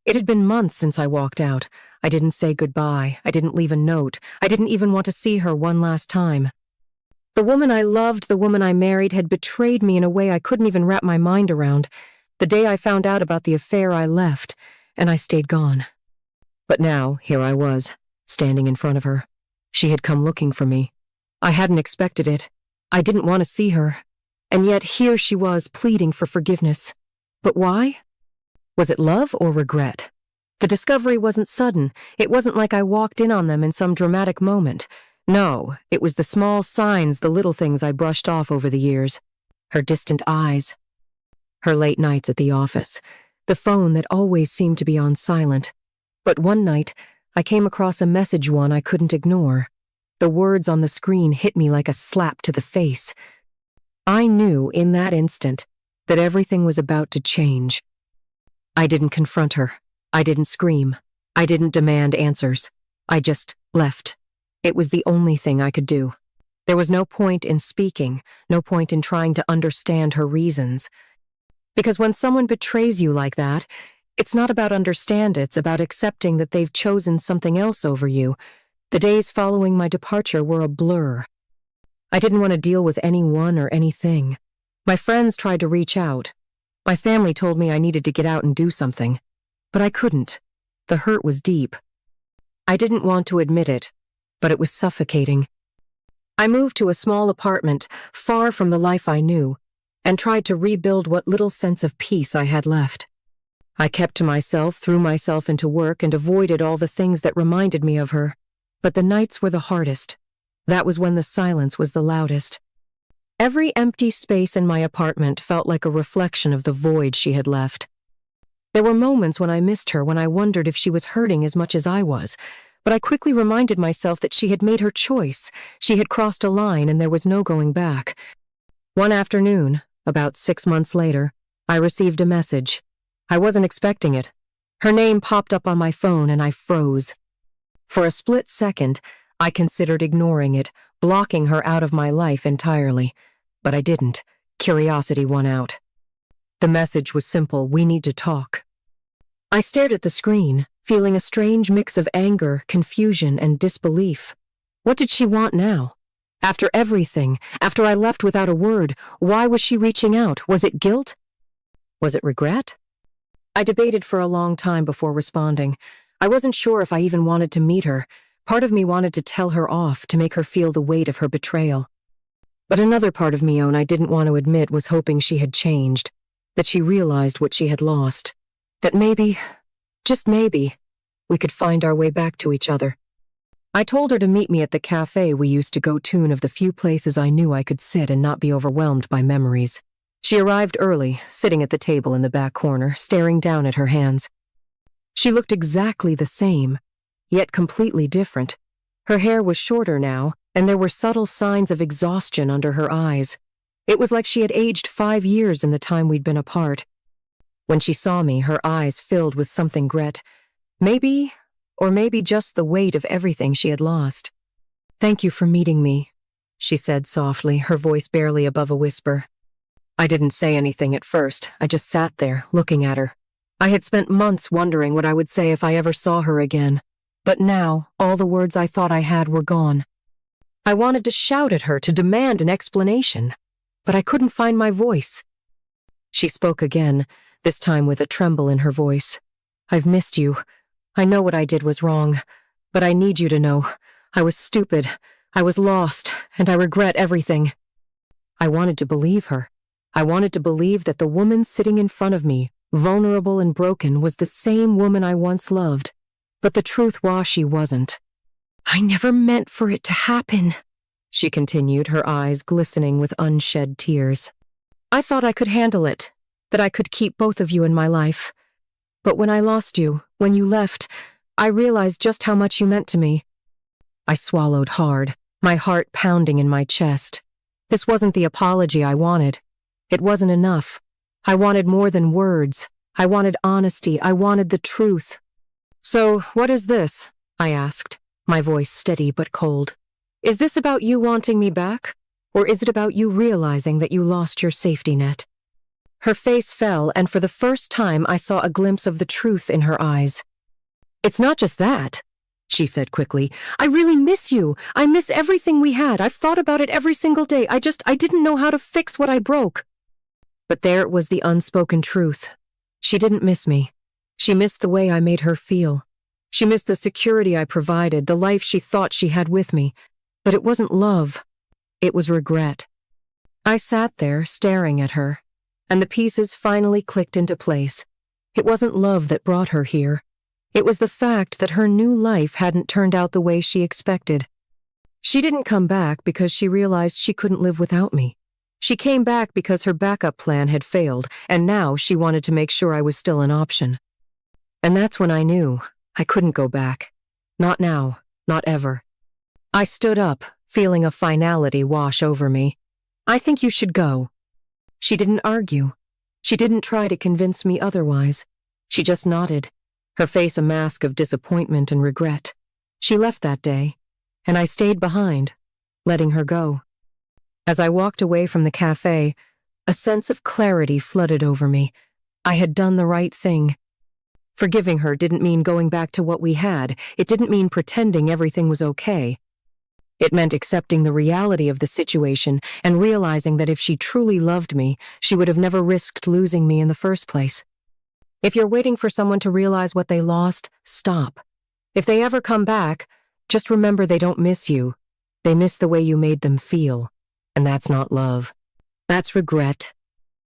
It had been months since I walked out. I didn't say goodbye. I didn't leave a note. I didn't even want to see her one last time. The woman I loved, the woman I married, had betrayed me in a way I couldn't even wrap my mind around. The day I found out about the affair, I left, and I stayed gone. But now, here I was, standing in front of her. She had come looking for me. I hadn't expected it. I didn't want to see her. And yet here she was, pleading for forgiveness. But why? Was it love or regret? The discovery wasn't sudden. It wasn't like I walked in on them in some dramatic moment. No, it was the small signs, the little things I brushed off over the years. Her distant eyes. Her late nights at the office. The phone that always seemed to be on silent. But one night, I came across a message one I couldn't ignore. The words on the screen hit me like a slap to the face. I knew in that instant that everything was about to change. I didn't confront her. I didn't scream. I didn't demand answers. I just left. It was the only thing I could do. There was no point in speaking, no point in trying to understand her reasons. Because when someone betrays you like that, it's not about understand, it's about accepting that they've chosen something else over you. The days following my departure were a blur. I didn't want to deal with anyone or anything. My friends tried to reach out. My family told me I needed to get out and do something. But I couldn't. The hurt was deep. I didn't want to admit it, but it was suffocating. I moved to a small apartment, far from the life I knew, and tried to rebuild what little sense of peace I had left. I kept to myself, threw myself into work, and avoided all the things that reminded me of her. But the nights were the hardest. That was when the silence was the loudest. Every empty space in my apartment felt like a reflection of the void she had left. There were moments when I missed her, when I wondered if she was hurting as much as I was, but I quickly reminded myself that she had made her choice. She had crossed a line and there was no going back. One afternoon, about 6 months later, I received a message. I wasn't expecting it. Her name popped up on my phone and I froze. For a split second, I considered ignoring it, blocking her out of my life entirely. But I didn't. Curiosity won out. The message was simple: we need to talk. I stared at the screen, feeling a strange mix of anger, confusion, and disbelief. What did she want now? After everything, after I left without a word, why was she reaching out? Was it guilt? Was it regret? I debated for a long time before responding. I wasn't sure if I even wanted to meet her. Part of me wanted to tell her off, to make her feel the weight of her betrayal. But another part of me, I didn't want to admit, was hoping she had changed, that she realized what she had lost, that maybe, just maybe, we could find our way back to each other. I told her to meet me at the cafe we used to go to, of the few places I knew I could sit and not be overwhelmed by memories. She arrived early, sitting at the table in the back corner, staring down at her hands. She looked exactly the same, yet completely different. Her hair was shorter now, and there were subtle signs of exhaustion under her eyes. It was like she had aged 5 years in the time we'd been apart. When she saw me, her eyes filled with something grit. Maybe just the weight of everything she had lost. "Thank you for meeting me," she said softly, her voice barely above a whisper. I didn't say anything at first. I just sat there, looking at her. I had spent months wondering what I would say if I ever saw her again. But now, all the words I thought I had were gone. I wanted to shout at her, to demand an explanation, but I couldn't find my voice. She spoke again, this time with a tremble in her voice. "I've missed you. I know what I did was wrong, but I need you to know. I was stupid. I was lost, and I regret everything." I wanted to believe her. I wanted to believe that the woman sitting in front of me, vulnerable and broken, was the same woman I once loved. But the truth was she wasn't. "I never meant for it to happen," she continued, her eyes glistening with unshed tears. "I thought I could handle it, that I could keep both of you in my life. But when I lost you, when you left, I realized just how much you meant to me." I swallowed hard, my heart pounding in my chest. This wasn't the apology I wanted. It wasn't enough. I wanted more than words. I wanted honesty. I wanted the truth. "So, what is this?" I asked, my voice steady but cold. "Is this about you wanting me back? Or is it about you realizing that you lost your safety net?" Her face fell, and for the first time I saw a glimpse of the truth in her eyes. "It's not just that," she said quickly. "I really miss you. I miss everything we had. I've thought about it every single day. I didn't know how to fix what I broke." But there was the unspoken truth. She didn't miss me. She missed the way I made her feel. She missed the security I provided, the life she thought she had with me. But it wasn't love. It was regret. I sat there, staring at her, and the pieces finally clicked into place. It wasn't love that brought her here. It was the fact that her new life hadn't turned out the way she expected. She didn't come back because she realized she couldn't live without me. She came back because her backup plan had failed, and now she wanted to make sure I was still an option. And that's when I knew I couldn't go back. Not now, not ever. I stood up, feeling a finality wash over me. "I think you should go." She didn't argue. She didn't try to convince me otherwise. She just nodded, her face a mask of disappointment and regret. She left that day, and I stayed behind, letting her go. As I walked away from the cafe, a sense of clarity flooded over me. I had done the right thing. Forgiving her didn't mean going back to what we had. It didn't mean pretending everything was okay. It meant accepting the reality of the situation and realizing that if she truly loved me, she would have never risked losing me in the first place. If you're waiting for someone to realize what they lost, stop. If they ever come back, just remember they don't miss you. They miss the way you made them feel. And that's not love. That's regret.